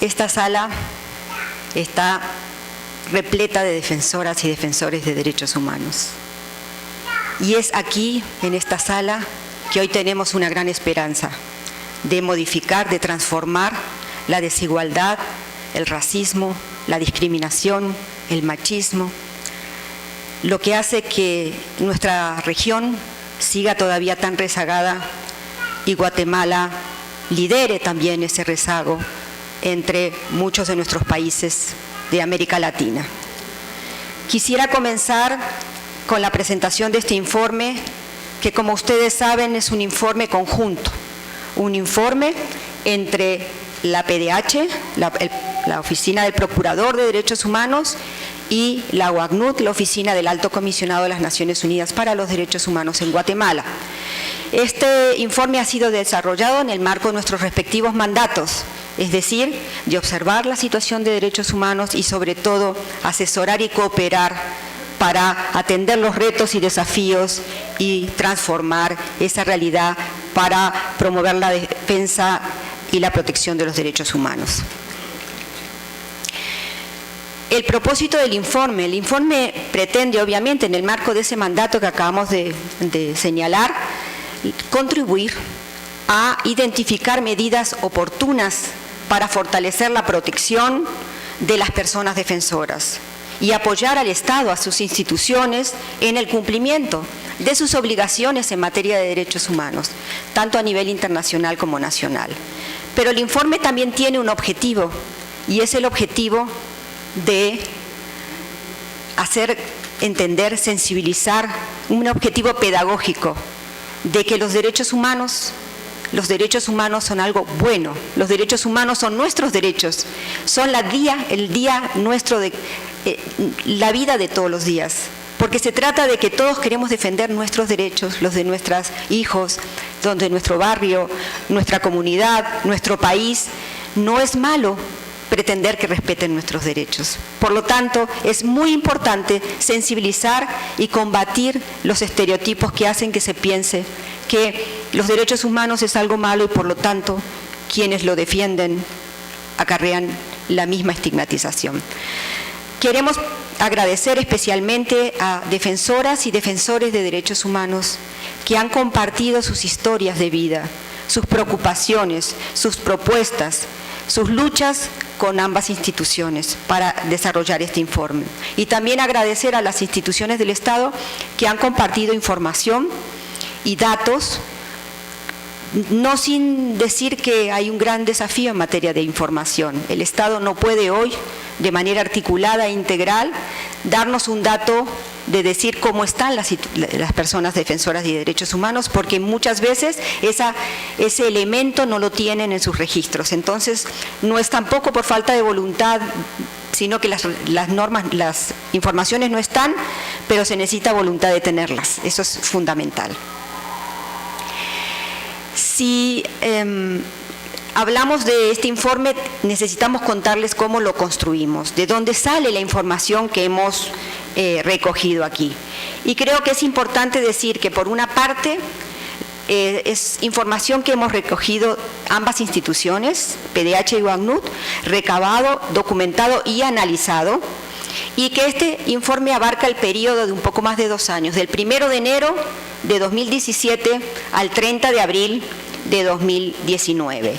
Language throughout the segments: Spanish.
esta sala está repleta de defensoras y defensores de derechos humanos. Y es aquí, en esta sala, que hoy tenemos una gran esperanza de modificar, de transformar la desigualdad, el racismo, la discriminación, el machismo, lo que hace que nuestra región siga todavía tan rezagada y Guatemala lidere también ese rezago entre muchos de nuestros países de América Latina. Quisiera comenzar con la presentación de este informe, que como ustedes saben es un informe conjunto, un informe entre la PDH, la Oficina del Procurador de Derechos Humanos, y la OACNUD, la Oficina del Alto Comisionado de las Naciones Unidas para los Derechos Humanos en Guatemala. Este informe ha sido desarrollado en el marco de nuestros respectivos mandatos, es decir, de observar la situación de derechos humanos y sobre todo asesorar y cooperar para atender los retos y desafíos y transformar esa realidad para promover la defensa y la protección de los derechos humanos. El propósito del informe, el informe pretende obviamente en el marco de ese mandato que acabamos de señalar, contribuir a identificar medidas oportunas para fortalecer la protección de las personas defensoras y apoyar al Estado, a sus instituciones, en el cumplimiento de sus obligaciones en materia de derechos humanos, tanto a nivel internacional como nacional. Pero el informe también tiene un objetivo, y es el objetivo de hacer entender, sensibilizar, un objetivo pedagógico, de que los derechos humanos son algo bueno, los derechos humanos son nuestros derechos, son el día nuestro, la vida de todos los días, porque se trata de que todos queremos defender nuestros derechos, los de nuestros hijos, de nuestro barrio, nuestra comunidad, nuestro país. No es malo pretender que respeten nuestros derechos. Por lo tanto, es muy importante sensibilizar y combatir los estereotipos que hacen que se piense que los derechos humanos es algo malo y por lo tanto quienes lo defienden acarrean la misma estigmatización. Queremos agradecer especialmente a defensoras y defensores de derechos humanos que han compartido sus historias de vida, sus preocupaciones, sus propuestas, sus luchas con ambas instituciones para desarrollar este informe. Y también agradecer a las instituciones del Estado que han compartido información y datos, no sin decir que hay un gran desafío en materia de información. El Estado no puede hoy, de manera articulada e integral, darnos un dato de decir cómo están las personas defensoras de derechos humanos, porque muchas veces ese elemento no lo tienen en sus registros. Entonces, no es tampoco por falta de voluntad, sino que las normas, las informaciones no están, pero se necesita voluntad de tenerlas. Eso es fundamental. Si hablamos de este informe, necesitamos contarles cómo lo construimos, de dónde sale la información que hemos recogido aquí. Y creo que es importante decir que por una parte es información que hemos recogido ambas instituciones, PDH y OACNUD, recabado, documentado y analizado, y que este informe abarca el periodo de un poco más de 2 años, del 1 de enero de 2017 al 30 de abril de 2019.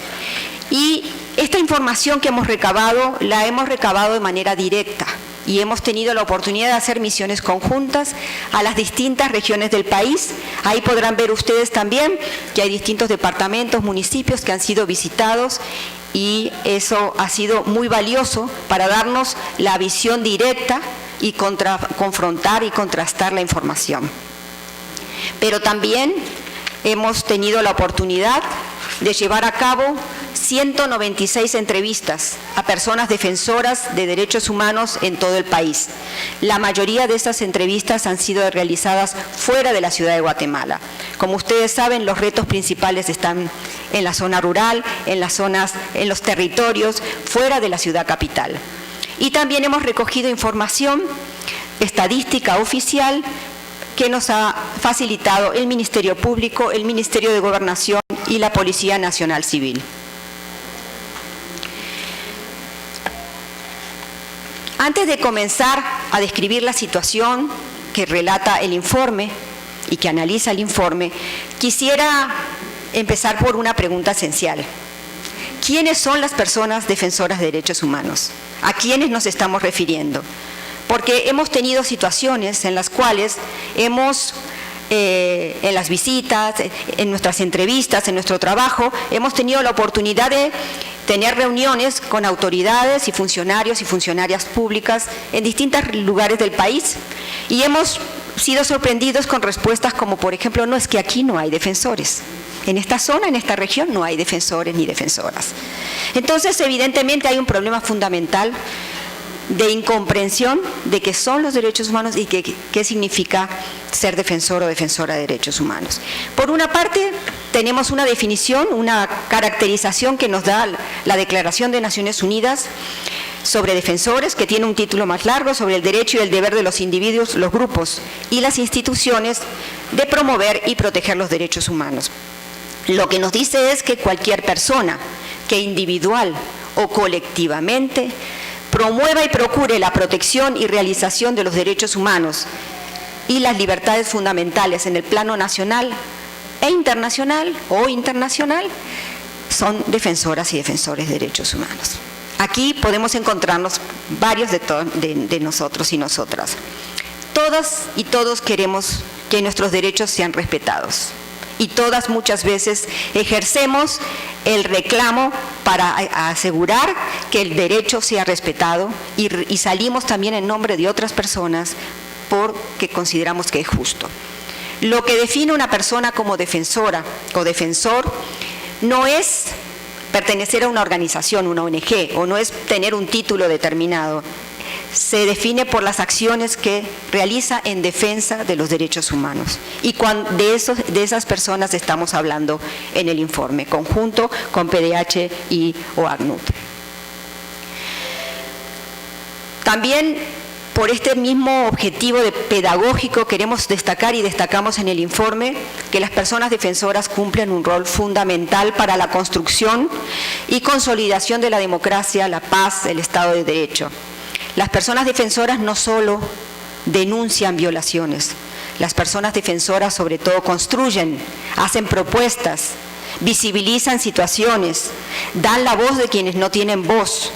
Y esta información que hemos recabado, la hemos recabado de manera directa y hemos tenido la oportunidad de hacer misiones conjuntas a las distintas regiones del país. Ahí podrán ver ustedes también que hay distintos departamentos, municipios que han sido visitados y eso ha sido muy valioso para darnos la visión directa y confrontar y contrastar la información. Pero también hemos tenido la oportunidad de llevar a cabo 196 entrevistas a personas defensoras de derechos humanos en todo el país. La mayoría de estas entrevistas han sido realizadas fuera de la ciudad de Guatemala. Como ustedes saben, los retos principales están en la zona rural, en los territorios, fuera de la ciudad capital. Y también hemos recogido información estadística oficial que nos ha facilitado el Ministerio Público, el Ministerio de Gobernación y la Policía Nacional Civil. Antes de comenzar a describir la situación que relata el informe y que analiza el informe, quisiera empezar por una pregunta esencial. ¿Quiénes son las personas defensoras de derechos humanos? ¿A quiénes nos estamos refiriendo? Porque hemos tenido situaciones en las cuales en las visitas, en nuestras entrevistas, en nuestro trabajo, hemos tenido la oportunidad de tener reuniones con autoridades y funcionarios y funcionarias públicas en distintos lugares del país y hemos sido sorprendidos con respuestas como, por ejemplo, no, es que aquí no hay defensores. En esta zona, en esta región, no hay defensores ni defensoras. Entonces, evidentemente, hay un problema fundamental de incomprensión de qué son los derechos humanos y qué significa ser defensor o defensora de derechos humanos. Por una parte, tenemos una definición, una caracterización que nos da la Declaración de Naciones Unidas sobre defensores, que tiene un título más largo, sobre el derecho y el deber de los individuos, los grupos y las instituciones de promover y proteger los derechos humanos. Lo que nos dice es que cualquier persona que individual o colectivamente promueva y procure la protección y realización de los derechos humanos y las libertades fundamentales en el plano nacional e internacional son defensoras y defensores de derechos humanos. Aquí podemos encontrarnos varios de nosotros y nosotras. Todas y todos queremos que nuestros derechos sean respetados. Y todas muchas veces ejercemos el reclamo para asegurar que el derecho sea respetado y salimos también en nombre de otras personas porque consideramos que es justo. Lo que define una persona como defensora o defensor no es pertenecer a una organización, una ONG, o no es tener un título determinado. Se define por las acciones que realiza en defensa de los derechos humanos. Y de esas personas estamos hablando en el informe, conjunto con PDH y OACNUR. También, por este mismo objetivo pedagógico, queremos destacar y destacamos en el informe que las personas defensoras cumplen un rol fundamental para la construcción y consolidación de la democracia, la paz, el Estado de Derecho. Las personas defensoras no solo denuncian violaciones, las personas defensoras sobre todo construyen, hacen propuestas, visibilizan situaciones, dan la voz de quienes no tienen voz,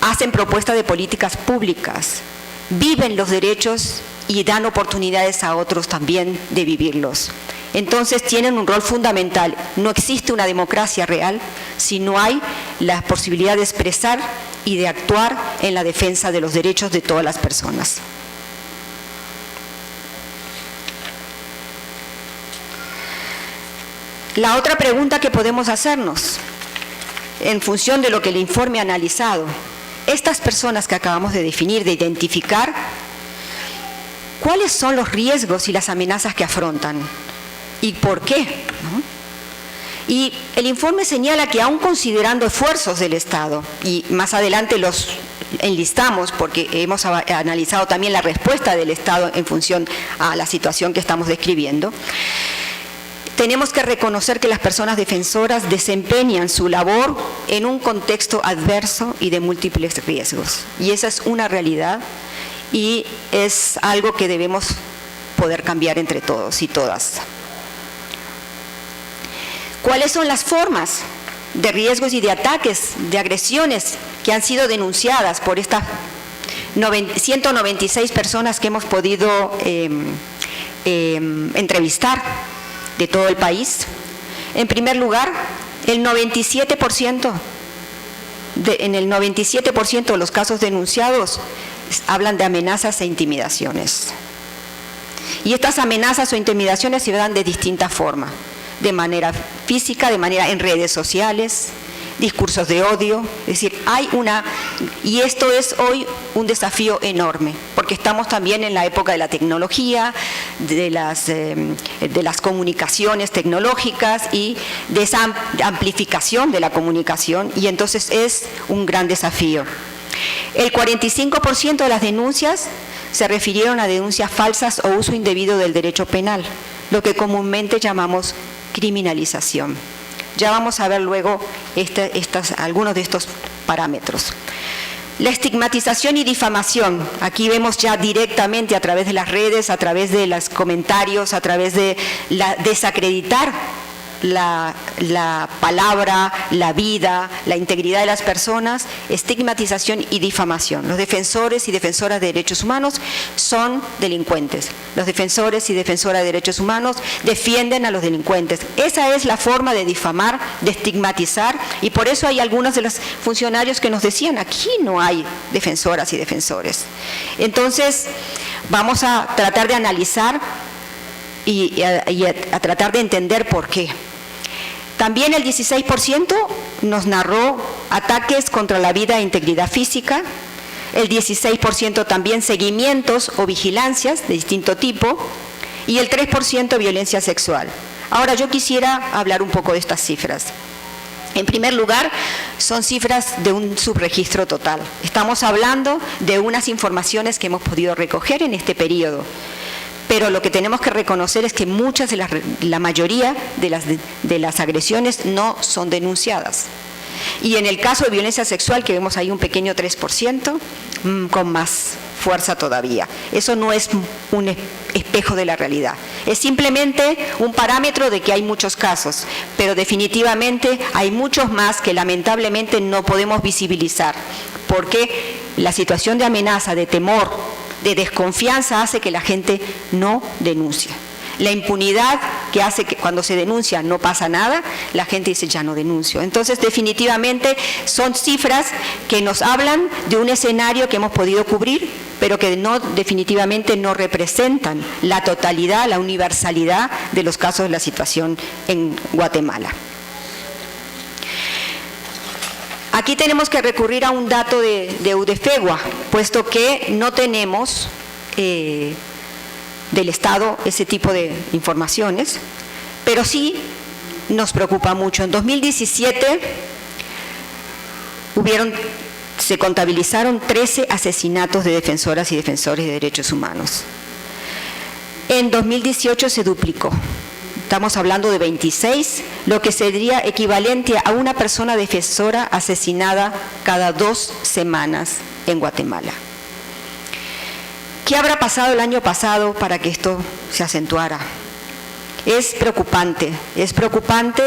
hacen propuestas de políticas públicas, viven los derechos y dan oportunidades a otros también de vivirlos. Entonces tienen un rol fundamental. No existe una democracia real si no hay la posibilidad de expresar y de actuar en la defensa de los derechos de todas las personas. La otra pregunta que podemos hacernos, en función de lo que el informe ha analizado, estas personas que acabamos de definir, de identificar, ¿cuáles son los riesgos y las amenazas que afrontan? ¿Y por qué? ¿No? Y el informe señala que aún considerando esfuerzos del Estado, y más adelante los enlistamos porque hemos analizado también la respuesta del Estado en función a la situación que estamos describiendo, tenemos que reconocer que las personas defensoras desempeñan su labor en un contexto adverso y de múltiples riesgos. Y esa es una realidad y es algo que debemos poder cambiar entre todos y todas. ¿Cuáles son las formas de riesgos y de ataques, de agresiones que han sido denunciadas por estas 196 personas que hemos podido entrevistar de todo el país? En primer lugar, en el 97% de los casos denunciados hablan de amenazas e intimidaciones. Y estas amenazas o intimidaciones se dan de distintas formas, de manera física, de manera en redes sociales, discursos de odio, es decir, y esto es hoy un desafío enorme, porque estamos también en la época de la tecnología, de las comunicaciones tecnológicas y de esa amplificación de la comunicación, y entonces es un gran desafío. El 45% de las denuncias se refirieron a denuncias falsas o uso indebido del derecho penal, lo que comúnmente llamamos criminalización. Ya vamos a ver luego algunos de estos parámetros. La estigmatización y difamación. Aquí vemos ya directamente a través de las redes, a través de los comentarios, a través de desacreditar la palabra, la vida, la integridad de las personas, estigmatización y difamación. Los defensores y defensoras de derechos humanos son delincuentes. Los defensores y defensoras de derechos humanos defienden a los delincuentes. Esa es la forma de difamar, de estigmatizar, y por eso hay algunos de los funcionarios que nos decían, aquí no hay defensoras y defensores. Entonces, vamos a tratar de analizar y a tratar de entender por qué. También el 16% nos narró ataques contra la vida e integridad física, el 16% también seguimientos o vigilancias de distinto tipo y el 3% violencia sexual. Ahora yo quisiera hablar un poco de estas cifras. En primer lugar, son cifras de un subregistro total. Estamos hablando de unas informaciones que hemos podido recoger en este periodo. Pero lo que tenemos que reconocer es que la mayoría de las agresiones no son denunciadas. Y en el caso de violencia sexual, que vemos ahí un pequeño 3%, con más fuerza todavía. Eso no es un espejo de la realidad. Es simplemente un parámetro de que hay muchos casos, pero definitivamente hay muchos más que lamentablemente no podemos visibilizar, porque la situación de amenaza, de temor, de desconfianza hace que la gente no denuncie. La impunidad que hace que cuando se denuncia no pasa nada, la gente dice ya no denuncio. Entonces definitivamente son cifras que nos hablan de un escenario que hemos podido cubrir, pero que definitivamente no representan la totalidad, la universalidad de los casos de la situación en Guatemala. Aquí tenemos que recurrir a un dato de UDEFEGUA, puesto que no tenemos del Estado ese tipo de informaciones, pero sí nos preocupa mucho. En 2017 se contabilizaron 13 asesinatos de defensoras y defensores de derechos humanos. En 2018 se duplicó. Estamos hablando de 26, lo que sería equivalente a una persona defensora asesinada cada 2 semanas en Guatemala. ¿Qué habrá pasado el año pasado para que esto se acentuara? Es preocupante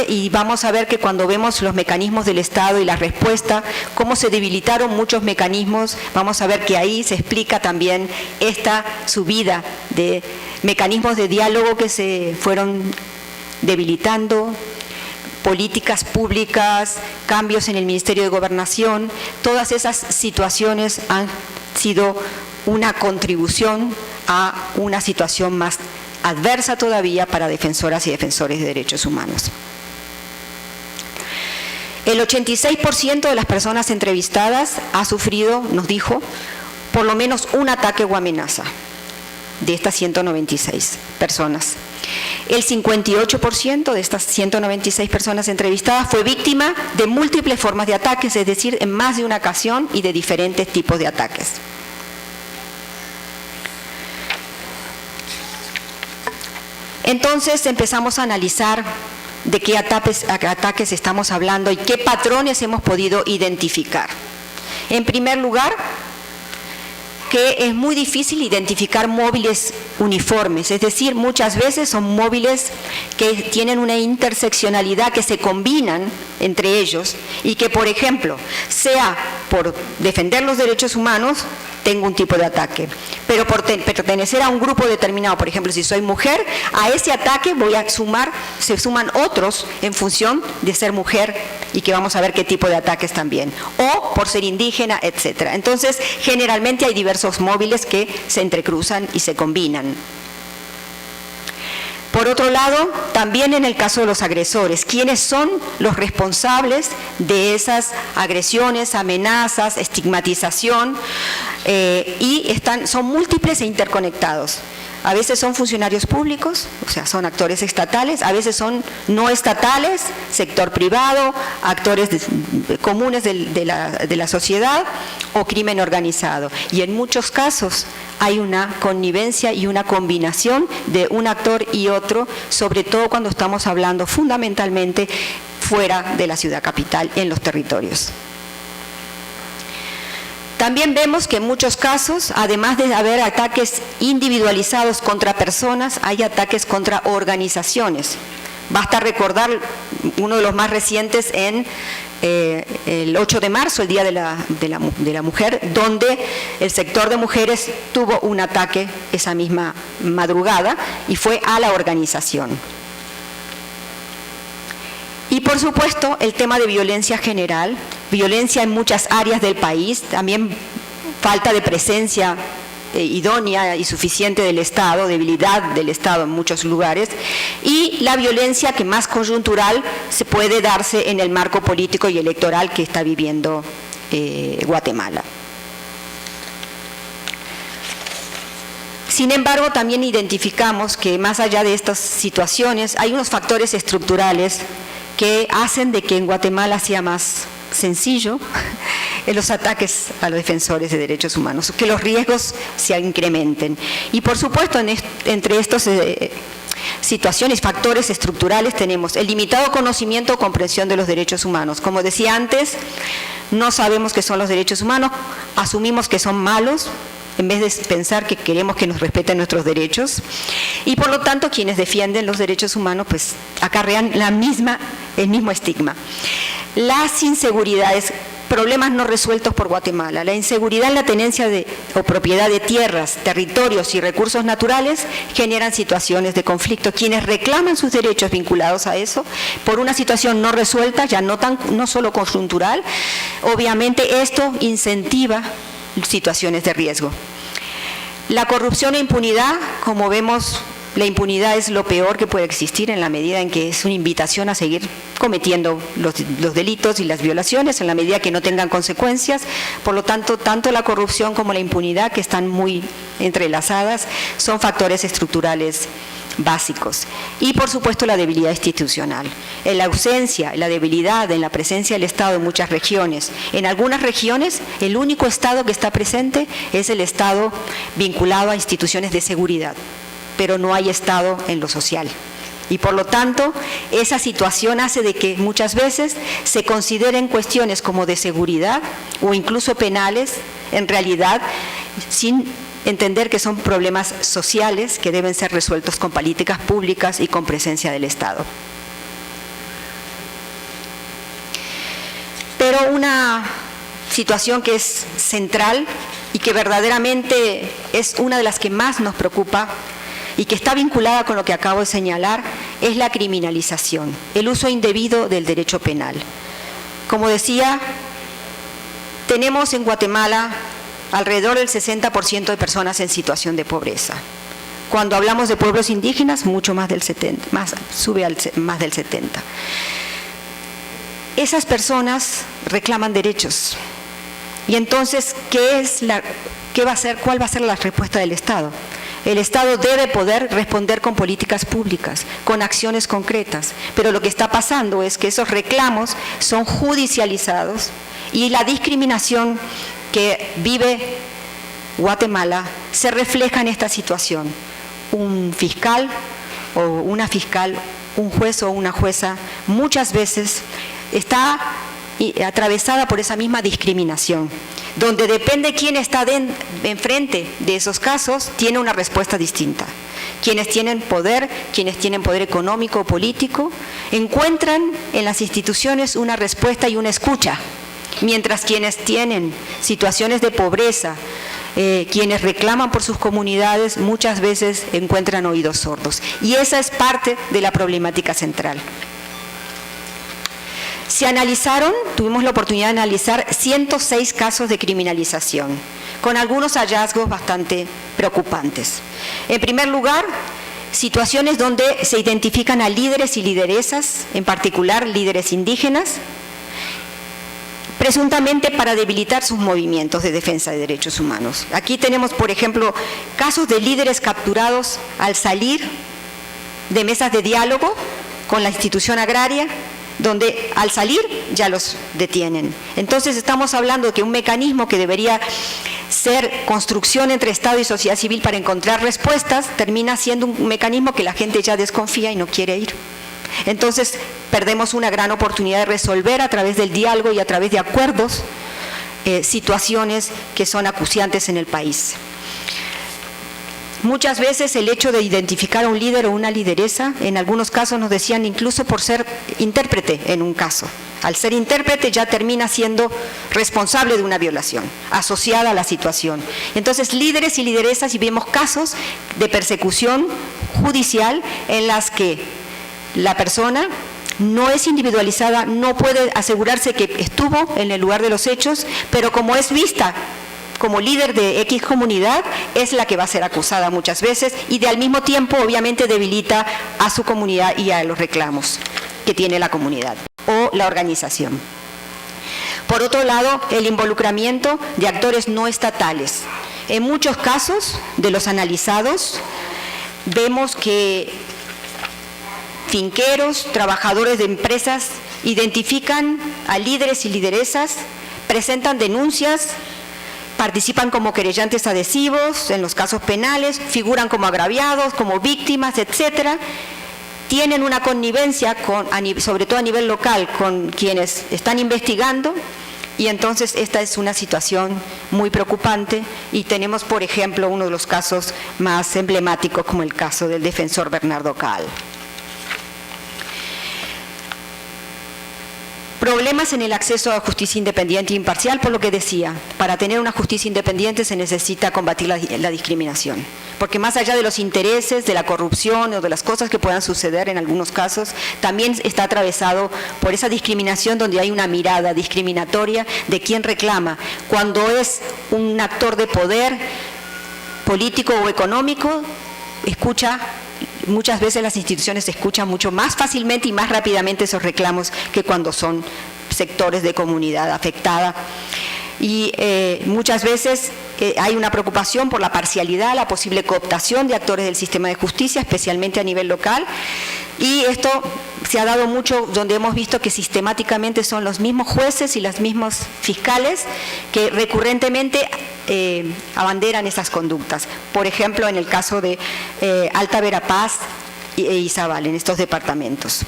y vamos a ver que cuando vemos los mecanismos del Estado y la respuesta, cómo se debilitaron muchos mecanismos, vamos a ver que ahí se explica también esta subida de mecanismos de diálogo que se fueron debilitando, políticas públicas, cambios en el Ministerio de Gobernación. Todas esas situaciones han sido una contribución a una situación más adversa todavía para defensoras y defensores de derechos humanos. El 86% de las personas entrevistadas ha sufrido, nos dijo, por lo menos un ataque o amenaza de estas 196 personas. El 58% de estas 196 personas entrevistadas fue víctima de múltiples formas de ataques, es decir, en más de una ocasión y de diferentes tipos de ataques. Entonces empezamos a analizar de qué ataques estamos hablando y qué patrones hemos podido identificar. En primer lugar, que es muy difícil identificar móviles uniformes, es decir, muchas veces son móviles que tienen una interseccionalidad, que se combinan entre ellos y que, por ejemplo, sea por defender los derechos humanos, tengo un tipo de ataque, pero por pertenecer a un grupo determinado, por ejemplo, si soy mujer, a ese ataque se suman otros en función de ser mujer y que vamos a ver qué tipo de ataques también, o por ser indígena, etcétera. Entonces, generalmente hay diversos móviles que se entrecruzan y se combinan. Por otro lado, también en el caso de los agresores, ¿quiénes son los responsables de esas agresiones, amenazas, estigmatización? Son múltiples e interconectados. A veces son funcionarios públicos, o sea, son actores estatales, a veces son no estatales, sector privado, actores comunes de la sociedad o crimen organizado. Y en muchos casos hay una connivencia y una combinación de un actor y otro, sobre todo cuando estamos hablando fundamentalmente fuera de la ciudad capital, en los territorios. También vemos que en muchos casos, además de haber ataques individualizados contra personas, hay ataques contra organizaciones. Basta recordar uno de los más recientes en el 8 de marzo, el Día de la Mujer, donde el sector de mujeres tuvo un ataque esa misma madrugada y fue a la organización. Y por supuesto el tema de violencia general, violencia en muchas áreas del país, también falta de presencia idónea y suficiente del Estado, debilidad del Estado en muchos lugares, y la violencia que más conjuntural se puede darse en el marco político y electoral que está viviendo Guatemala. Sin embargo, también identificamos que más allá de estas situaciones hay unos factores estructurales que hacen de que en Guatemala sea más sencillo en los ataques a los defensores de derechos humanos, que los riesgos se incrementen. Y por supuesto, entre estas situaciones, factores estructurales, tenemos el limitado conocimiento o comprensión de los derechos humanos. Como decía antes, no sabemos qué son los derechos humanos, asumimos que son malos, en vez de pensar que queremos que nos respeten nuestros derechos, y por lo tanto quienes defienden los derechos humanos pues acarrean el mismo estigma. Las inseguridades, problemas no resueltos por Guatemala, la inseguridad en la tenencia o propiedad de tierras, territorios y recursos naturales generan situaciones de conflicto. Quienes reclaman sus derechos vinculados a eso, por una situación no resuelta, ya no solo conjuntural, obviamente esto incentiva situaciones de riesgo. La corrupción e impunidad, como vemos, la impunidad es lo peor que puede existir en la medida en que es una invitación a seguir cometiendo los delitos y las violaciones en la medida que no tengan consecuencias. Por lo tanto, tanto la corrupción como la impunidad, que están muy entrelazadas, son factores estructurales básicos. Y por supuesto la debilidad institucional. En la ausencia, la debilidad en la presencia del Estado en muchas regiones. En algunas regiones el único Estado que está presente es el Estado vinculado a instituciones de seguridad, pero no hay Estado en lo social. Y por lo tanto, esa situación hace de que muchas veces se consideren cuestiones como de seguridad o incluso penales, en realidad, sin entender que son problemas sociales que deben ser resueltos con políticas públicas y con presencia del Estado. Pero una situación que es central y que verdaderamente es una de las que más nos preocupa y que está vinculada con lo que acabo de señalar, es la criminalización, el uso indebido del derecho penal. Como decía, tenemos en Guatemala alrededor del 60% de personas en situación de pobreza. Cuando hablamos de pueblos indígenas, mucho más del 70%, sube al más del 70%. Esas personas reclaman derechos. Y entonces, ¿cuál va a ser la respuesta del Estado? El Estado debe poder responder con políticas públicas, con acciones concretas, pero lo que está pasando es que esos reclamos son judicializados y la discriminación que vive Guatemala se refleja en esta situación. Un fiscal o una fiscal, un juez o una jueza, muchas veces está atravesada por esa misma discriminación, donde depende quién está enfrente de esos casos, tiene una respuesta distinta. Quienes tienen poder económico o político, encuentran en las instituciones una respuesta y una escucha, mientras quienes tienen situaciones de pobreza, quienes reclaman por sus comunidades, muchas veces encuentran oídos sordos. Y esa es parte de la problemática central. Tuvimos la oportunidad de analizar 106 casos de criminalización, con algunos hallazgos bastante preocupantes. En primer lugar, situaciones donde se identifican a líderes y lideresas, en particular líderes indígenas, presuntamente para debilitar sus movimientos de defensa de derechos humanos. Aquí tenemos, por ejemplo, casos de líderes capturados al salir de mesas de diálogo con la institución agraria, donde al salir ya los detienen. Entonces estamos hablando de que un mecanismo que debería ser construcción entre Estado y sociedad civil para encontrar respuestas, termina siendo un mecanismo que la gente ya desconfía y no quiere ir. Entonces perdemos una gran oportunidad de resolver a través del diálogo y a través de acuerdos situaciones que son acuciantes en el país. Muchas veces el hecho de identificar a un líder o una lideresa, en algunos casos nos decían incluso por ser intérprete en un caso. Al ser intérprete ya termina siendo responsable de una violación, asociada a la situación. Entonces, líderes y lideresas, y vemos casos de persecución judicial en las que la persona no es individualizada, no puede asegurarse que estuvo en el lugar de los hechos, pero como es vista como líder de X comunidad, es la que va a ser acusada muchas veces y al mismo tiempo obviamente debilita a su comunidad y a los reclamos que tiene la comunidad o la organización. Por otro lado, el involucramiento de actores no estatales. En muchos casos de los analizados, vemos que finqueros, trabajadores de empresas, identifican a líderes y lideresas, presentan denuncias, participan como querellantes adhesivos en los casos penales, figuran como agraviados, como víctimas, etcétera. Tienen una connivencia, sobre todo a nivel local, con quienes están investigando, y entonces esta es una situación muy preocupante y tenemos, por ejemplo, uno de los casos más emblemáticos como el caso del defensor Bernardo Kahl. Problemas en el acceso a justicia independiente e imparcial, por lo que decía, para tener una justicia independiente se necesita combatir la discriminación, porque más allá de los intereses, de la corrupción o de las cosas que puedan suceder en algunos casos, también está atravesado por esa discriminación donde hay una mirada discriminatoria de quien reclama. Cuando es un actor de poder político o económico, muchas veces las instituciones escuchan mucho más fácilmente y más rápidamente esos reclamos que cuando son sectores de comunidad afectada. Y muchas veces hay una preocupación por la parcialidad, la posible cooptación de actores del sistema de justicia, especialmente a nivel local. Y esto se ha dado mucho donde hemos visto que sistemáticamente son los mismos jueces y los mismos fiscales que recurrentemente abanderan esas conductas. Por ejemplo, en el caso de Alta Verapaz e Izabal, en estos departamentos.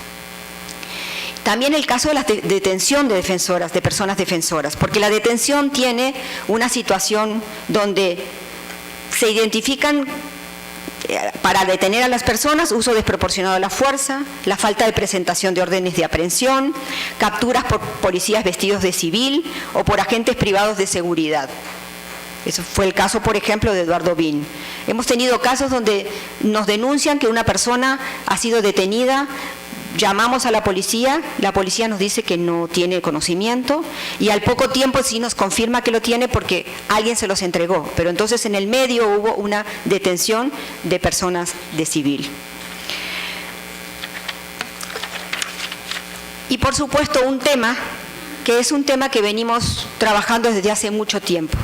También el caso de la detención de defensoras, de personas defensoras, porque la detención tiene una situación donde se identifican para detener a las personas uso desproporcionado de la fuerza, la falta de presentación de órdenes de aprehensión, capturas por policías vestidos de civil o por agentes privados de seguridad. Eso fue el caso, por ejemplo, de Eduardo Bin. Hemos tenido casos donde nos denuncian que una persona ha sido detenida, llamamos a la policía nos dice que no tiene conocimiento y al poco tiempo sí nos confirma que lo tiene porque alguien se los entregó, pero entonces en el medio hubo una detención de personas de civil. Y por supuesto un tema que venimos trabajando desde hace mucho tiempo.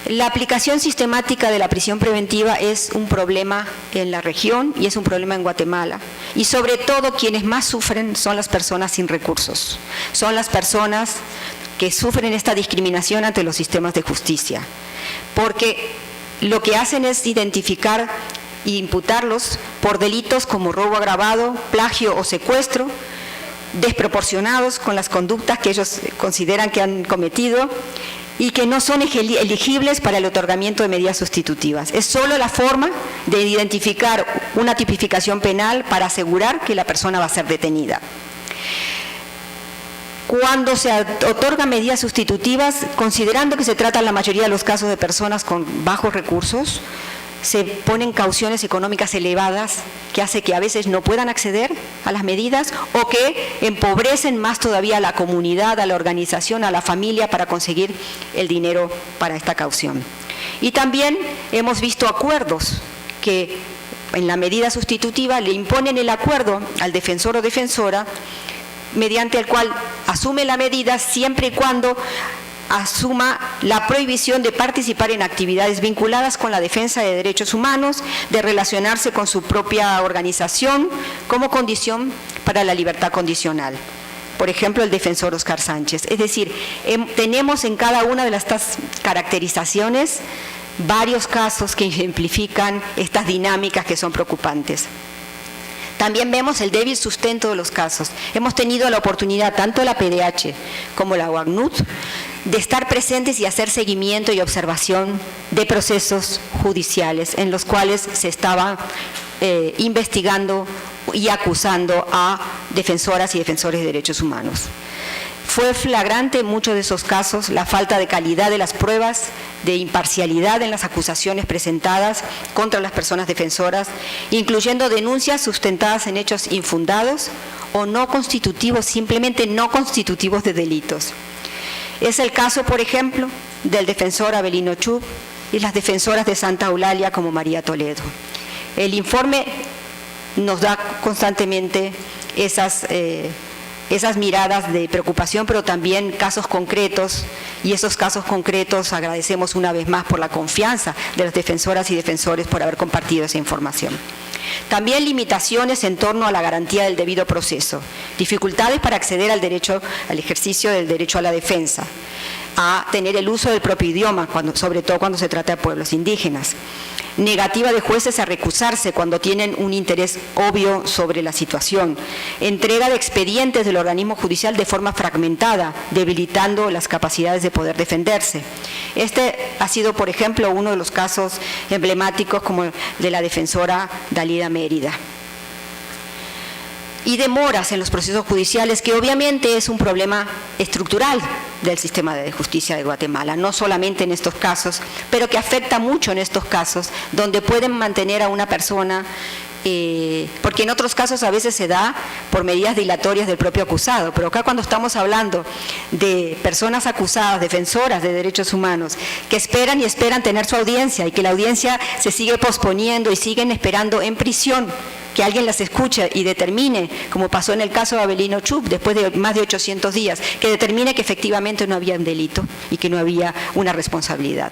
La aplicación sistemática de la prisión preventiva es un problema en la región y es un problema en Guatemala. Y sobre todo quienes más sufren son las personas sin recursos. Son las personas que sufren esta discriminación ante los sistemas de justicia. Porque lo que hacen es identificar e imputarlos por delitos como robo agravado, plagio o secuestro, desproporcionados con las conductas que ellos consideran que han cometido, y que no son elegibles para el otorgamiento de medidas sustitutivas. Es solo la forma de identificar una tipificación penal para asegurar que la persona va a ser detenida. Cuando se otorgan medidas sustitutivas, considerando que se trata en la mayoría de los casos de personas con bajos recursos, se ponen cauciones económicas elevadas que hace que a veces no puedan acceder a las medidas o que empobrecen más todavía a la comunidad, a la organización, a la familia para conseguir el dinero para esta caución. Y también hemos visto acuerdos que en la medida sustitutiva le imponen el acuerdo al defensor o defensora mediante el cual asume la medida siempre y cuando asuma la prohibición de participar en actividades vinculadas con la defensa de derechos humanos, de relacionarse con su propia organización como condición para la libertad condicional. Por ejemplo, el defensor Oscar Sánchez. Es decir, tenemos en cada una de estas caracterizaciones varios casos que ejemplifican estas dinámicas que son preocupantes. También vemos el débil sustento de los casos. Hemos tenido la oportunidad, tanto la PDH como la UACNUR, de estar presentes y hacer seguimiento y observación de procesos judiciales en los cuales se estaba investigando y acusando a defensoras y defensores de derechos humanos. Fue flagrante en muchos de esos casos la falta de calidad de las pruebas, de imparcialidad en las acusaciones presentadas contra las personas defensoras, incluyendo denuncias sustentadas en hechos infundados o no constitutivos, simplemente no constitutivos de delitos. Es el caso, por ejemplo, del defensor Avelino Chup y las defensoras de Santa Eulalia como María Toledo. El informe nos da constantemente esas miradas de preocupación, pero también casos concretos, y esos casos concretos agradecemos una vez más por la confianza de las defensoras y defensores por haber compartido esa información. También limitaciones en torno a la garantía del debido proceso, dificultades para acceder al derecho, al ejercicio del derecho a la defensa, a tener el uso del propio idioma, sobre todo cuando se trata de pueblos indígenas. Negativa de jueces a recusarse cuando tienen un interés obvio sobre la situación. Entrega de expedientes del organismo judicial de forma fragmentada, debilitando las capacidades de poder defenderse. Este ha sido, por ejemplo, uno de los casos emblemáticos como de la defensora Dalida Mérida. Y demoras en los procesos judiciales, que obviamente es un problema estructural del sistema de justicia de Guatemala, no solamente en estos casos, pero que afecta mucho en estos casos, donde pueden mantener a una persona, porque en otros casos a veces se da por medidas dilatorias del propio acusado, pero acá cuando estamos hablando de personas acusadas, defensoras de derechos humanos, que esperan y esperan tener su audiencia y que la audiencia se sigue posponiendo y siguen esperando en prisión, que alguien las escuche y determine, como pasó en el caso de Avelino Chup, después de más de 800 días, que determine que efectivamente no había un delito y que no había una responsabilidad.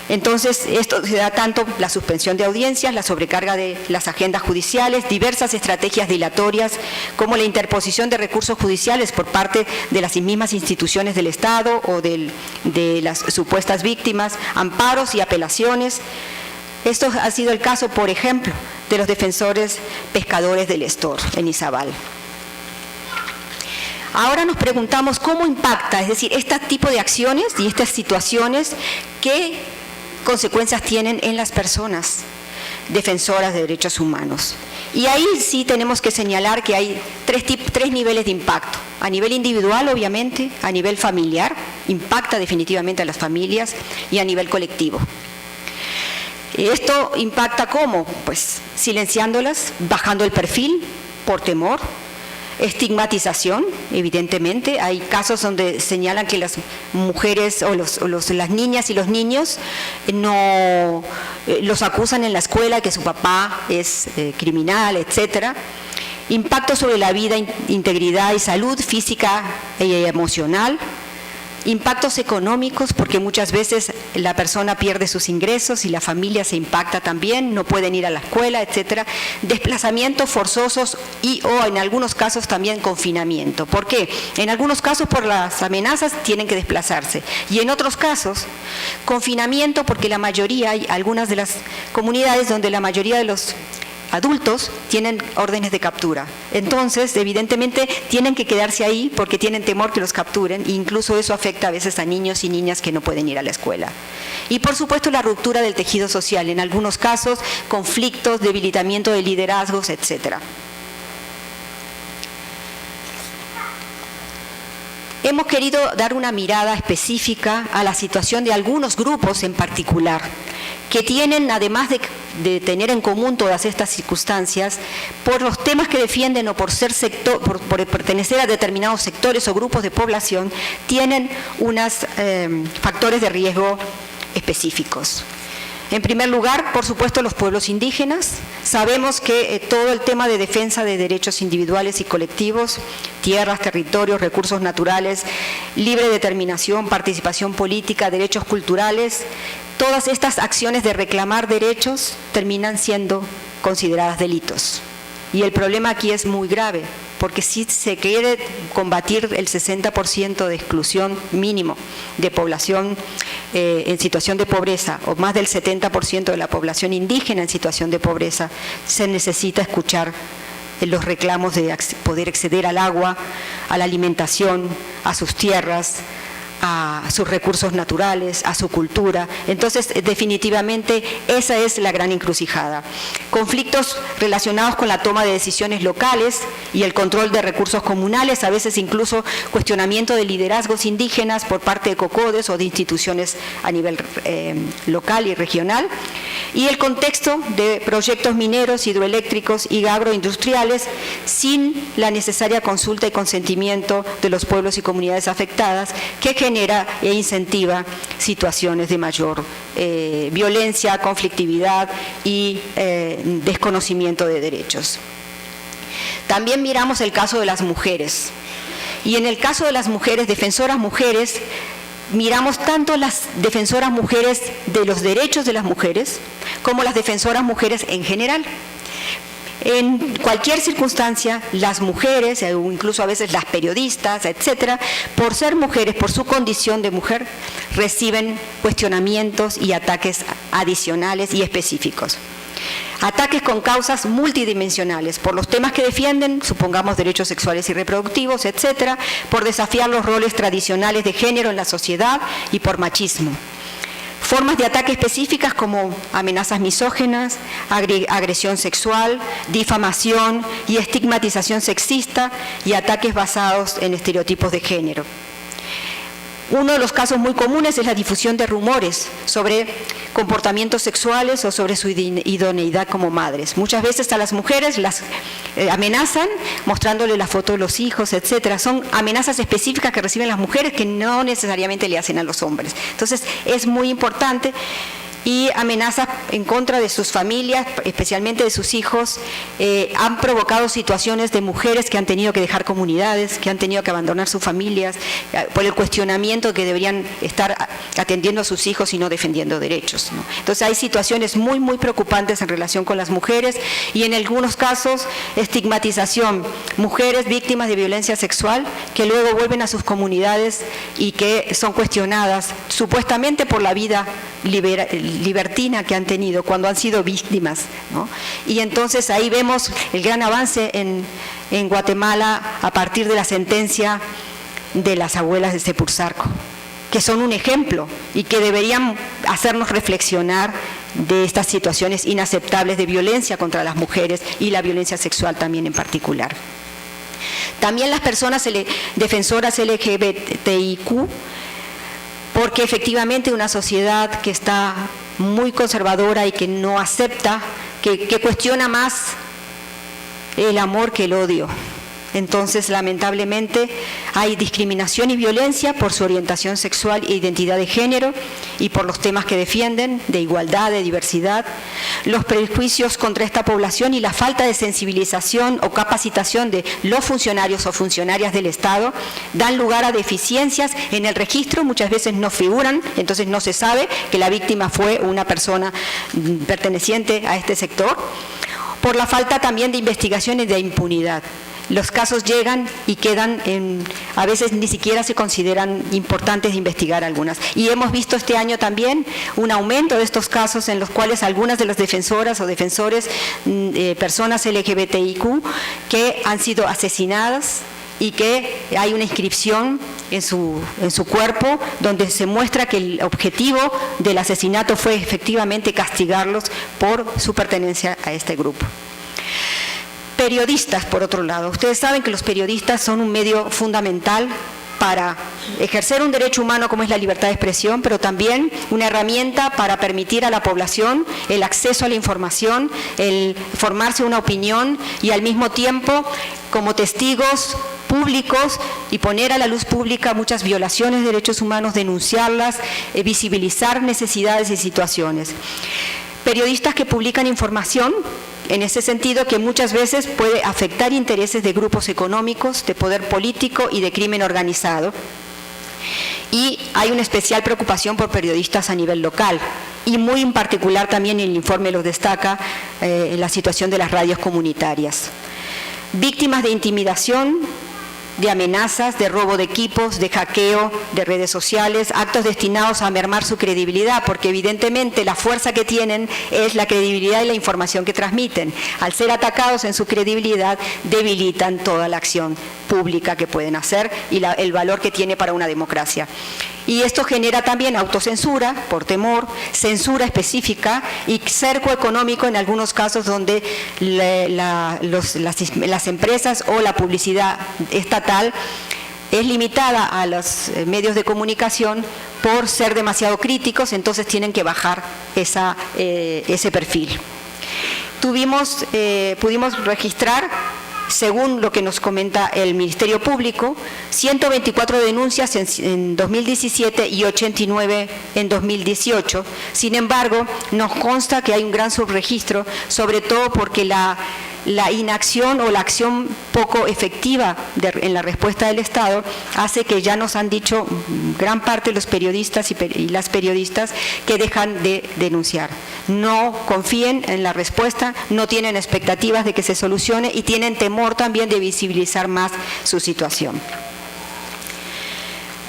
Entonces, esto se da tanto la suspensión de audiencias, la sobrecarga de las agendas judiciales, diversas estrategias dilatorias, como la interposición de recursos judiciales por parte de las mismas instituciones del Estado o de las supuestas víctimas, amparos y apelaciones. Esto ha sido el caso, por ejemplo, de los defensores pescadores del Estor, en Izabal. Ahora nos preguntamos cómo impacta, es decir, este tipo de acciones y estas situaciones, qué consecuencias tienen en las personas defensoras de derechos humanos. Y ahí sí tenemos que señalar que hay tres niveles de impacto. A nivel individual, obviamente, a nivel familiar, impacta definitivamente a las familias, y a nivel colectivo. Esto impacta ¿cómo? Pues silenciándolas, bajando el perfil por temor, estigmatización, evidentemente. Hay casos donde señalan que las mujeres o las niñas y los niños no los acusan en la escuela, que su papá es criminal, etcétera. Impacto sobre la vida, integridad y salud física y emocional. Impactos económicos, porque muchas veces la persona pierde sus ingresos y la familia se impacta también, no pueden ir a la escuela, etcétera. Desplazamientos forzosos o en algunos casos también confinamiento. ¿Por qué? En algunos casos por las amenazas tienen que desplazarse, y en otros casos confinamiento porque la mayoría, hay algunas de las comunidades donde la mayoría de los adultos tienen órdenes de captura. Entonces, evidentemente, tienen que quedarse ahí porque tienen temor que los capturen, e incluso eso afecta a veces a niños y niñas que no pueden ir a la escuela. Y, por supuesto, la ruptura del tejido social, en algunos casos, conflictos, debilitamiento de liderazgos, etcétera. Hemos querido dar una mirada específica a la situación de algunos grupos en particular, que tienen, además de tener en común todas estas circunstancias, por los temas que defienden o por pertenecer a determinados sectores o grupos de población, tienen unos factores de riesgo específicos. En primer lugar, por supuesto, los pueblos indígenas. Sabemos que todo el tema de defensa de derechos individuales y colectivos, tierras, territorios, recursos naturales, libre determinación, participación política, derechos culturales, todas estas acciones de reclamar derechos terminan siendo consideradas delitos. Y el problema aquí es muy grave, porque si se quiere combatir el 60% de exclusión mínimo de población en situación de pobreza, o más del 70% de la población indígena en situación de pobreza, se necesita escuchar los reclamos de poder acceder al agua, a la alimentación, a sus tierras, a sus recursos naturales, a su cultura. Entonces, definitivamente, esa es la gran encrucijada. Conflictos relacionados con la toma de decisiones locales y el control de recursos comunales, a veces incluso cuestionamiento de liderazgos indígenas por parte de COCODES o de instituciones a nivel local y regional, y el contexto de proyectos mineros, hidroeléctricos y agroindustriales sin la necesaria consulta y consentimiento de los pueblos y comunidades afectadas, que genera e incentiva situaciones de mayor violencia, conflictividad y desconocimiento de derechos. También miramos el caso de las mujeres. Y en el caso de las mujeres, defensoras mujeres, miramos tanto las defensoras mujeres de los derechos de las mujeres como las defensoras mujeres en general. En cualquier circunstancia, las mujeres, o incluso a veces las periodistas, etcétera, por ser mujeres, por su condición de mujer, reciben cuestionamientos y ataques adicionales y específicos. Ataques con causas multidimensionales, por los temas que defienden, supongamos derechos sexuales y reproductivos, etcétera, por desafiar los roles tradicionales de género en la sociedad y por machismo. Formas de ataque específicas como amenazas misóginas, agresión sexual, difamación y estigmatización sexista y ataques basados en estereotipos de género. Uno de los casos muy comunes es la difusión de rumores sobre comportamientos sexuales o sobre su idoneidad como madres. Muchas veces a las mujeres las amenazan mostrándole la foto de los hijos, etcétera. Son amenazas específicas que reciben las mujeres que no necesariamente le hacen a los hombres. Entonces es muy importante. Y amenazas en contra de sus familias, especialmente de sus hijos, han provocado situaciones de mujeres que han tenido que dejar comunidades, que han tenido que abandonar sus familias, por el cuestionamiento que deberían estar atendiendo a sus hijos y no defendiendo derechos, ¿no? Entonces hay situaciones muy, muy preocupantes en relación con las mujeres y en algunos casos estigmatización, mujeres víctimas de violencia sexual que luego vuelven a sus comunidades y que son cuestionadas supuestamente por la vida libertina que han tenido cuando han sido víctimas, ¿no? Y entonces ahí vemos el gran avance en Guatemala a partir de la sentencia de las abuelas de Sepulsarco, que son un ejemplo y que deberían hacernos reflexionar de estas situaciones inaceptables de violencia contra las mujeres y la violencia sexual también en particular. También las personas defensoras LGBTIQ, porque efectivamente una sociedad que está muy conservadora y que no acepta, que cuestiona más el amor que el odio. Entonces, lamentablemente, hay discriminación y violencia por su orientación sexual e identidad de género y por los temas que defienden, de igualdad, de diversidad. Los prejuicios contra esta población y la falta de sensibilización o capacitación de los funcionarios o funcionarias del Estado dan lugar a deficiencias en el registro, muchas veces no figuran, entonces no se sabe que la víctima fue una persona perteneciente a este sector, por la falta también de investigación y de impunidad. Los casos llegan y quedan a veces ni siquiera se consideran importantes de investigar algunas. Y hemos visto este año también un aumento de estos casos en los cuales algunas de las defensoras o defensores, personas LGBTIQ, que han sido asesinadas y que hay una inscripción en su cuerpo donde se muestra que el objetivo del asesinato fue efectivamente castigarlos por su pertenencia a este grupo. Periodistas, por otro lado. Ustedes saben que los periodistas son un medio fundamental para ejercer un derecho humano como es la libertad de expresión, pero también una herramienta para permitir a la población el acceso a la información, el formarse una opinión y al mismo tiempo como testigos públicos y poner a la luz pública muchas violaciones de derechos humanos, denunciarlas, visibilizar necesidades y situaciones. Periodistas que publican información en ese sentido que muchas veces puede afectar intereses de grupos económicos, de poder político y de crimen organizado. Y hay una especial preocupación por periodistas a nivel local y muy en particular también el informe los destaca la situación de las radios comunitarias. Víctimas de intimidación, de amenazas, de robo de equipos, de hackeo, de redes sociales, actos destinados a mermar su credibilidad, porque evidentemente la fuerza que tienen es la credibilidad y la información que transmiten. Al ser atacados en su credibilidad, debilitan toda la acción pública que pueden hacer y el valor que tiene para una democracia. Y esto genera también autocensura por temor, censura específica y cerco económico en algunos casos donde las empresas o la publicidad estatal es limitada a los medios de comunicación por ser demasiado críticos, entonces tienen que bajar ese perfil. Pudimos registrar, según lo que nos comenta el Ministerio Público, 124 denuncias en 2017 y 89 en 2018. Sin embargo, nos consta que hay un gran subregistro, sobre todo porque la inacción o la acción poco efectiva en la respuesta del Estado hace que ya nos han dicho gran parte de los periodistas y las periodistas que dejan de denunciar. No confíen en la respuesta, no tienen expectativas de que se solucione y tienen temor también de visibilizar más su situación.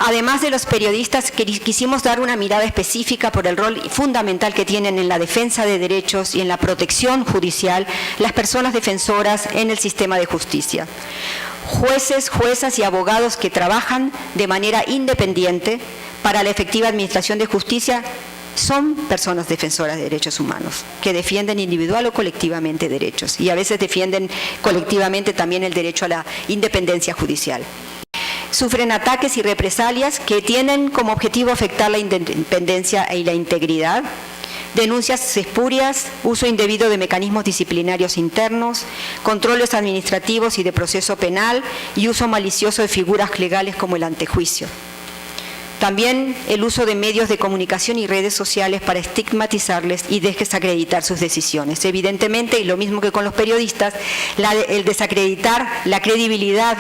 Además de los periodistas, quisimos dar una mirada específica por el rol fundamental que tienen en la defensa de derechos y en la protección judicial las personas defensoras en el sistema de justicia. Jueces, juezas y abogados que trabajan de manera independiente para la efectiva administración de justicia son personas defensoras de derechos humanos, que defienden individual o colectivamente derechos y a veces defienden colectivamente también el derecho a la independencia judicial. Sufren ataques y represalias que tienen como objetivo afectar la independencia y la integridad, denuncias espurias, uso indebido de mecanismos disciplinarios internos, controles administrativos y de proceso penal y uso malicioso de figuras legales como el antejuicio. También el uso de medios de comunicación y redes sociales para estigmatizarles y desacreditar sus decisiones. Evidentemente, y lo mismo que con los periodistas, el desacreditar la credibilidad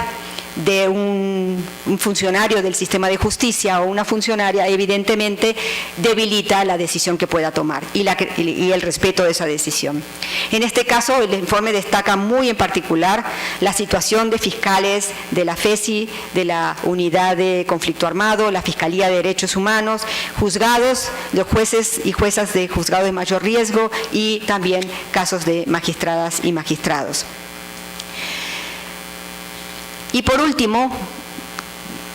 de un funcionario del sistema de justicia o una funcionaria evidentemente debilita la decisión que pueda tomar y el respeto de esa decisión. En este caso, el informe destaca muy en particular la situación de fiscales de la FESI, de la Unidad de Conflicto Armado, la Fiscalía de Derechos Humanos, juzgados, los jueces y juezas de juzgado de mayor riesgo y también casos de magistradas y magistrados. Y por último,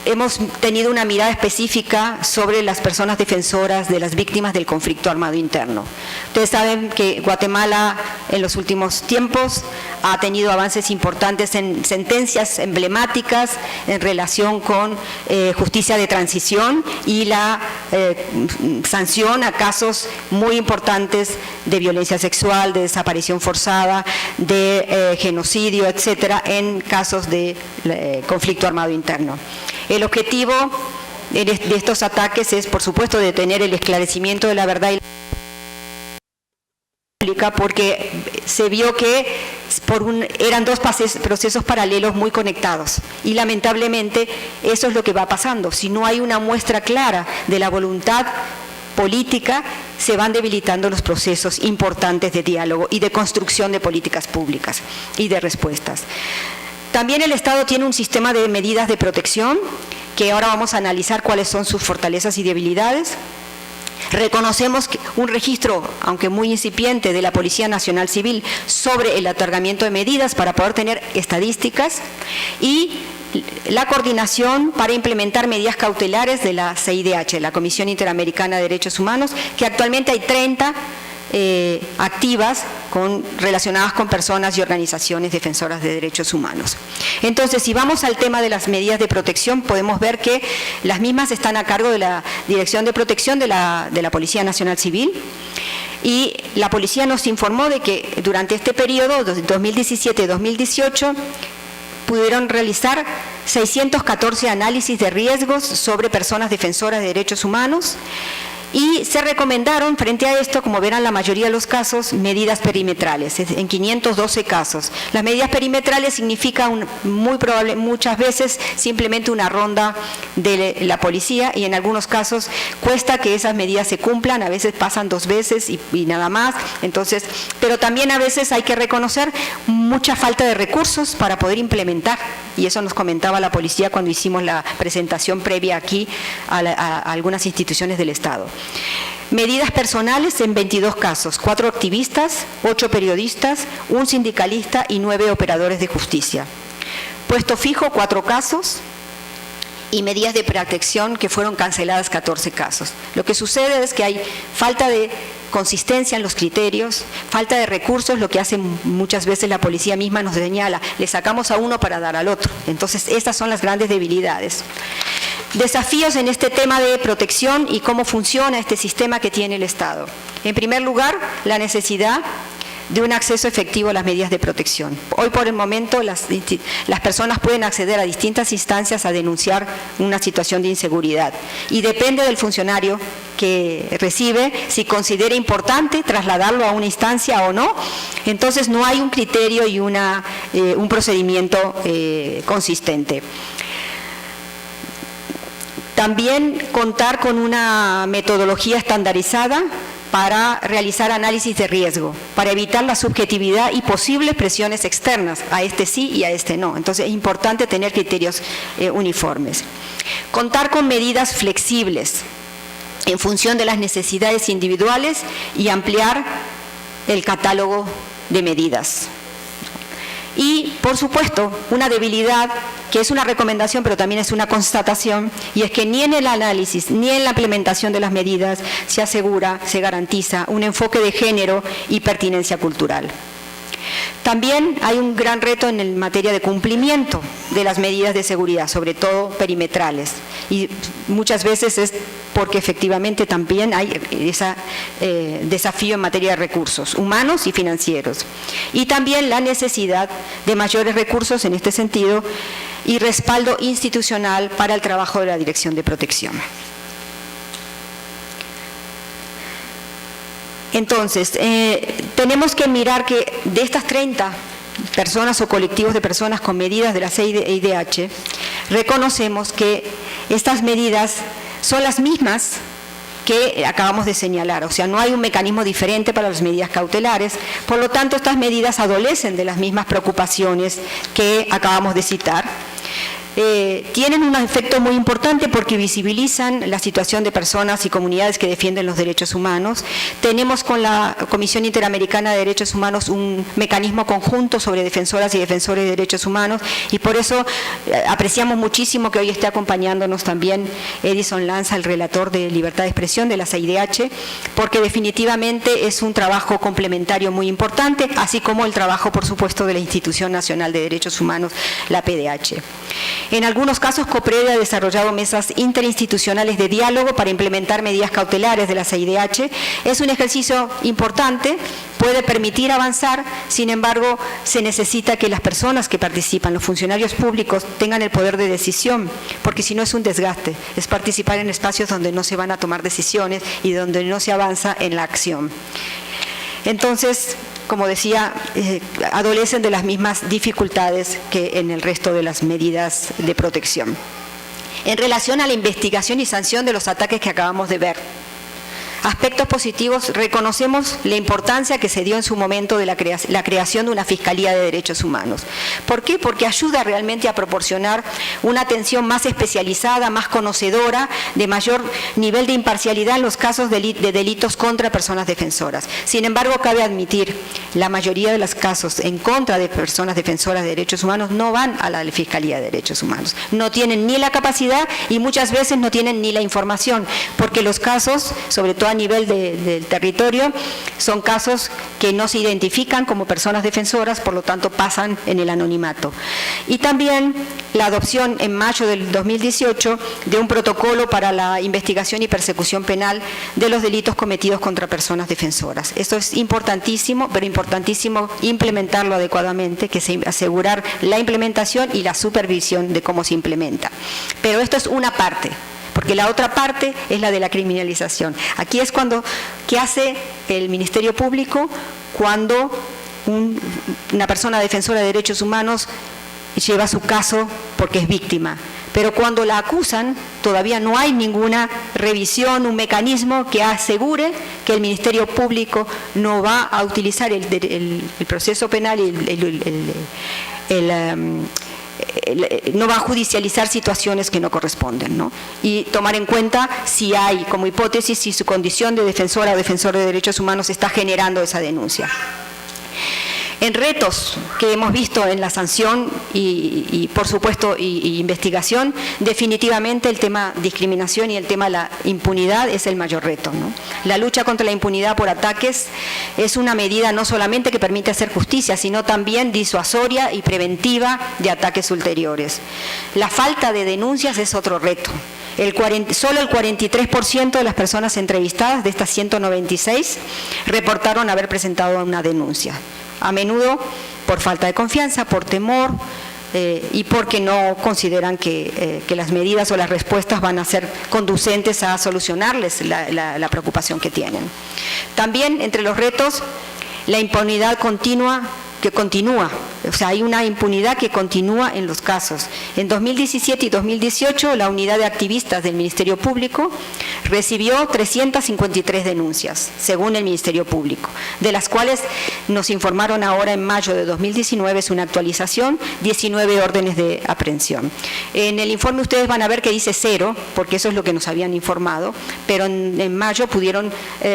hemos tenido una mirada específica sobre las personas defensoras de las víctimas del conflicto armado interno. Ustedes saben que Guatemala en los últimos tiempos ha tenido avances importantes en sentencias emblemáticas en relación con justicia de transición y la sanción a casos muy importantes de violencia sexual, de desaparición forzada, de genocidio, etcétera, en casos de conflicto armado interno. El objetivo de estos ataques es, por supuesto, detener el esclarecimiento de la verdad y la pública, porque se vio que eran dos procesos paralelos muy conectados y lamentablemente eso es lo que va pasando. Si no hay una muestra clara de la voluntad política, se van debilitando los procesos importantes de diálogo y de construcción de políticas públicas y de respuestas. También el Estado tiene un sistema de medidas de protección que ahora vamos a analizar cuáles son sus fortalezas y debilidades. Reconocemos que un registro, aunque muy incipiente, de la Policía Nacional Civil sobre el otorgamiento de medidas para poder tener estadísticas y la coordinación para implementar medidas cautelares de la CIDH, la Comisión Interamericana de Derechos Humanos, que actualmente hay 30 activas relacionadas con personas y organizaciones defensoras de derechos humanos. Entonces, si vamos al tema de las medidas de protección, podemos ver que las mismas están a cargo de la Dirección de Protección de la Policía Nacional Civil. Y la policía nos informó de que durante este periodo, 2017-2018, pudieron realizar 614 análisis de riesgos sobre personas defensoras de derechos humanos. Y se recomendaron, frente a esto, como verán la mayoría de los casos, medidas perimetrales, en 512 casos. Las medidas perimetrales significan muchas veces simplemente una ronda de la policía y en algunos casos cuesta que esas medidas se cumplan, a veces pasan 2 veces y nada más. Entonces, pero también a veces hay que reconocer mucha falta de recursos para poder implementar. Y eso nos comentaba la policía cuando hicimos la presentación previa aquí a algunas instituciones del Estado. Medidas personales en 22 casos, 4 activistas, 8 periodistas, 1 sindicalista y 9 operadores de justicia. puesto fijo 4 casos y medidas de protección que fueron canceladas 14 casos. Lo que sucede es que hay falta de consistencia en los criterios, falta de recursos, lo que hace muchas veces la policía misma nos señala, le sacamos a uno para dar al otro. Entonces, estas son las grandes debilidades. Desafíos en este tema de protección y cómo funciona este sistema que tiene el Estado. En primer lugar, la necesidad de un acceso efectivo a las medidas de protección. Hoy por el momento las personas pueden acceder a distintas instancias a denunciar una situación de inseguridad y depende del funcionario que recibe si considera importante trasladarlo a una instancia o no. Entonces no hay un criterio y un procedimiento consistente. También contar con una metodología estandarizada para realizar análisis de riesgo, para evitar la subjetividad y posibles presiones externas, a este sí y a este no. Entonces es importante tener criterios uniformes. Contar con medidas flexibles en función de las necesidades individuales y ampliar el catálogo de medidas. Y, por supuesto, una debilidad que es una recomendación, pero también es una constatación, y es que ni en el análisis ni en la implementación de las medidas se asegura, se garantiza un enfoque de género y pertinencia cultural. También hay un gran reto en materia de cumplimiento de las medidas de seguridad, sobre todo perimetrales, y muchas veces es porque efectivamente también hay ese desafío en materia de recursos humanos y financieros. Y también la necesidad de mayores recursos en este sentido y respaldo institucional para el trabajo de la Dirección de Protección. Entonces, tenemos que mirar que de estas 30 personas o colectivos de personas con medidas de la CIDH, reconocemos que estas medidas son las mismas que acabamos de señalar, o sea, no hay un mecanismo diferente para las medidas cautelares, por lo tanto, estas medidas adolecen de las mismas preocupaciones que acabamos de citar. Tienen un efecto muy importante porque visibilizan la situación de personas y comunidades que defienden los derechos humanos. Tenemos con la Comisión Interamericana de Derechos Humanos un mecanismo conjunto sobre defensoras y defensores de derechos humanos y por eso apreciamos muchísimo que hoy esté acompañándonos también Edison Lanza, el relator de libertad de expresión de la CIDH, porque definitivamente es un trabajo complementario muy importante, así como el trabajo, por supuesto, de la Institución Nacional de Derechos Humanos, la PDH. En algunos casos, COPRED ha desarrollado mesas interinstitucionales de diálogo para implementar medidas cautelares de la CIDH. Es un ejercicio importante, puede permitir avanzar, sin embargo, se necesita que las personas que participan, los funcionarios públicos, tengan el poder de decisión, porque si no es un desgaste, es participar en espacios donde no se van a tomar decisiones y donde no se avanza en la acción. Entonces, como decía, adolecen de las mismas dificultades que en el resto de las medidas de protección. En relación a la investigación y sanción de los ataques que acabamos de ver, aspectos positivos, reconocemos la importancia que se dio en su momento de la creación de una Fiscalía de Derechos Humanos. ¿Por qué? Porque ayuda realmente a proporcionar una atención más especializada, más conocedora, de mayor nivel de imparcialidad en los casos de delitos contra personas defensoras. Sin embargo, cabe admitir, la mayoría de los casos en contra de personas defensoras de derechos humanos no van a la Fiscalía de Derechos Humanos. No tienen ni la capacidad y muchas veces no tienen ni la información, porque los casos, sobre todo a nivel del territorio, son casos que no se identifican como personas defensoras, por lo tanto pasan en el anonimato. Y también la adopción en mayo del 2018 de un protocolo para la investigación y persecución penal de los delitos cometidos contra personas defensoras. Esto es importantísimo, pero importantísimo implementarlo adecuadamente, que se asegurar la implementación y la supervisión de cómo se implementa. Pero esto es una parte, porque la otra parte es la de la criminalización. Aquí es ¿qué hace el Ministerio Público cuando una persona defensora de derechos humanos lleva su caso porque es víctima? Pero cuando la acusan, todavía no hay ninguna revisión, un mecanismo que asegure que el Ministerio Público no va a utilizar el proceso penal y no va a judicializar situaciones que no corresponden, ¿no? Y tomar en cuenta si hay, como hipótesis, si su condición de defensora o defensor de derechos humanos está generando esa denuncia. En retos que hemos visto en la sanción y por supuesto, y investigación, definitivamente el tema discriminación y el tema de la impunidad es el mayor reto, ¿no? La lucha contra la impunidad por ataques es una medida no solamente que permite hacer justicia, sino también disuasoria y preventiva de ataques ulteriores. La falta de denuncias es otro reto. Solo el 43% de las personas entrevistadas, de estas 196, reportaron haber presentado una denuncia. A menudo por falta de confianza, por temor y porque no consideran que las medidas o las respuestas van a ser conducentes a solucionarles la preocupación que tienen. También entre los retos, la impunidad continua, o sea, hay una impunidad que continúa en los casos. En 2017 y 2018, la unidad de activistas del Ministerio Público recibió 353 denuncias, según el Ministerio Público, de las cuales nos informaron ahora en mayo de 2019, es una actualización, 19 órdenes de aprehensión. En el informe ustedes van a ver que dice 0, porque eso es lo que nos habían informado, pero en mayo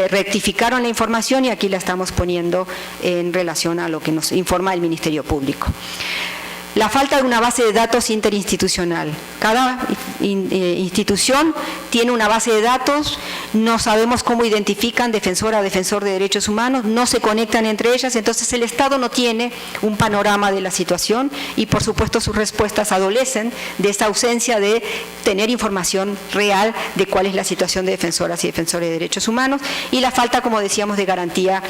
rectificaron la información y aquí la estamos poniendo en relación a lo que nos informa el Ministerio Público. La falta de una base de datos interinstitucional. Cada institución tiene una base de datos, no sabemos cómo identifican defensora o defensor de derechos humanos, no se conectan entre ellas, entonces el Estado no tiene un panorama de la situación y por supuesto sus respuestas adolecen de esta ausencia de tener información real de cuál es la situación de defensoras y defensores de derechos humanos y la falta, como decíamos, de garantía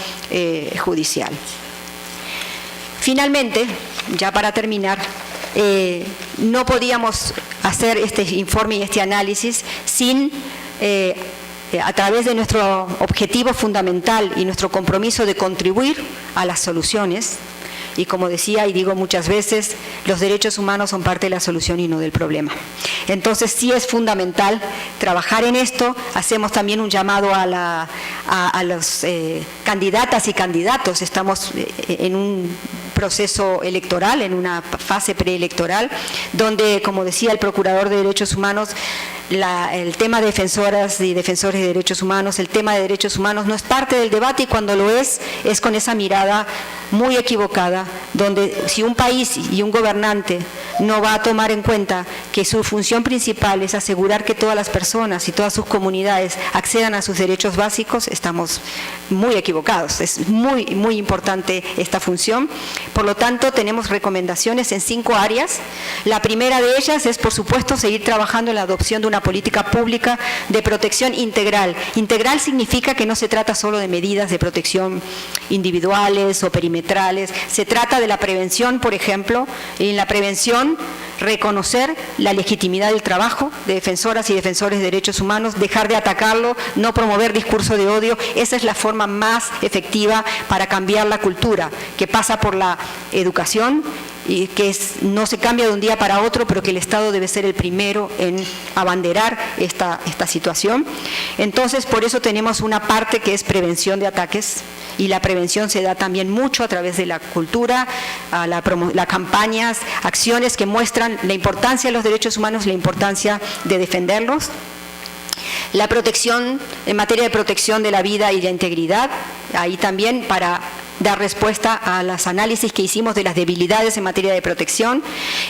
judicial. Finalmente, ya para terminar, no podíamos hacer este informe y este análisis sin, a través de nuestro objetivo fundamental y nuestro compromiso de contribuir a las soluciones, y como decía y digo muchas veces, los derechos humanos son parte de la solución y no del problema. Entonces sí es fundamental trabajar en esto. Hacemos también un llamado a los candidatas y candidatos. Estamos en un proceso electoral, en una fase preelectoral, donde, como decía el Procurador de Derechos Humanos, el tema de defensoras y defensores de derechos humanos, el tema de derechos humanos no es parte del debate y cuando lo es con esa mirada muy equivocada, donde si un país y un gobernante no va a tomar en cuenta que su función principal es asegurar que todas las personas y todas sus comunidades accedan a sus derechos básicos, estamos muy equivocados. Es muy, muy importante esta función. Por lo tanto, tenemos recomendaciones en 5 áreas. La primera de ellas es, por supuesto, seguir trabajando en la adopción de una política pública de protección integral. Integral significa que no se trata solo de medidas de protección individuales o perimetrales, se trata de la prevención, por ejemplo, y en la prevención reconocer la legitimidad del trabajo de defensoras y defensores de derechos humanos, dejar de atacarlo, no promover discurso de odio. Esa es la forma más efectiva para cambiar la cultura, que pasa por la educación y que no se cambia de un día para otro, pero que el Estado debe ser el primero en abanderar esta situación. Entonces, por eso tenemos una parte que es prevención de ataques, y la prevención se da también mucho a través de la cultura, las campañas, acciones que muestran la importancia de los derechos humanos, la importancia de defenderlos. La protección, en materia de protección de la vida y la integridad, ahí también para dar respuesta a los análisis que hicimos de las debilidades en materia de protección.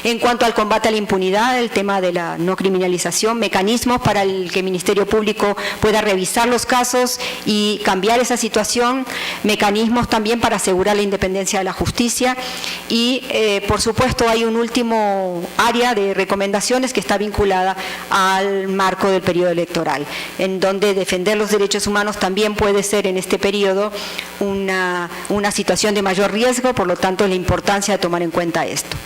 En cuanto al combate a la impunidad, el tema de la no criminalización, mecanismos para el que el Ministerio Público pueda revisar los casos y cambiar esa situación, mecanismos también para asegurar la independencia de la justicia y, por supuesto, hay un último área de recomendaciones que está vinculada al marco del periodo electoral, en donde defender los derechos humanos también puede ser en este periodo una situación de mayor riesgo, por lo tanto la importancia de tomar en cuenta esto.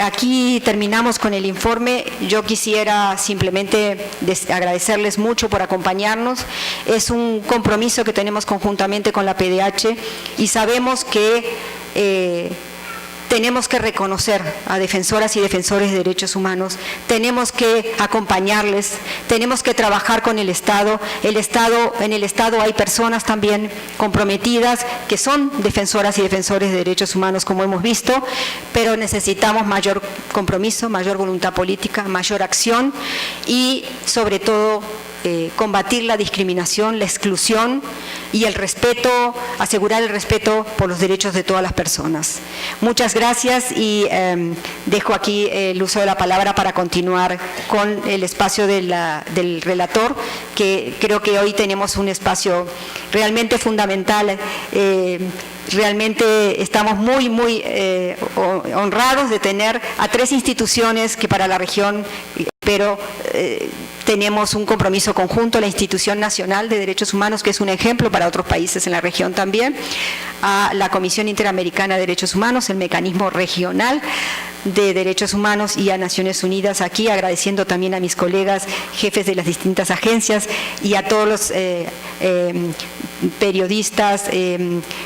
Aquí terminamos con el informe. Yo quisiera simplemente agradecerles mucho por acompañarnos. Es un compromiso que tenemos conjuntamente con la PDH y sabemos que tenemos que reconocer a defensoras y defensores de derechos humanos, tenemos que acompañarles, tenemos que trabajar con el Estado. En el Estado hay personas también comprometidas que son defensoras y defensores de derechos humanos, como hemos visto, pero necesitamos mayor compromiso, mayor voluntad política, mayor acción y, sobre todo, combatir la discriminación, la exclusión y el respeto, asegurar el respeto por los derechos de todas las personas. Muchas gracias y dejo aquí el uso de la palabra para continuar con el espacio del relator, que creo que hoy tenemos un espacio realmente fundamental. Realmente estamos muy honrados de tener a 3 instituciones que para la región, pero tenemos un compromiso conjunto, la Institución Nacional de Derechos Humanos, que es un ejemplo para otros países en la región también, a la Comisión Interamericana de Derechos Humanos, el Mecanismo Regional de Derechos Humanos y a Naciones Unidas aquí, agradeciendo también a mis colegas, jefes de las distintas agencias y a todos los periodistas,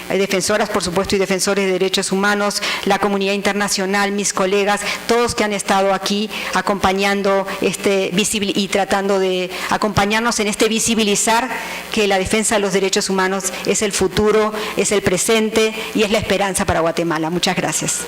defensoras, por supuesto, y defensores de derechos humanos, la comunidad internacional, mis colegas, todos que han estado aquí acompañando y tratando de acompañarnos en visibilizar que la defensa de los derechos humanos es el futuro, es el presente y es la esperanza para Guatemala. Muchas gracias.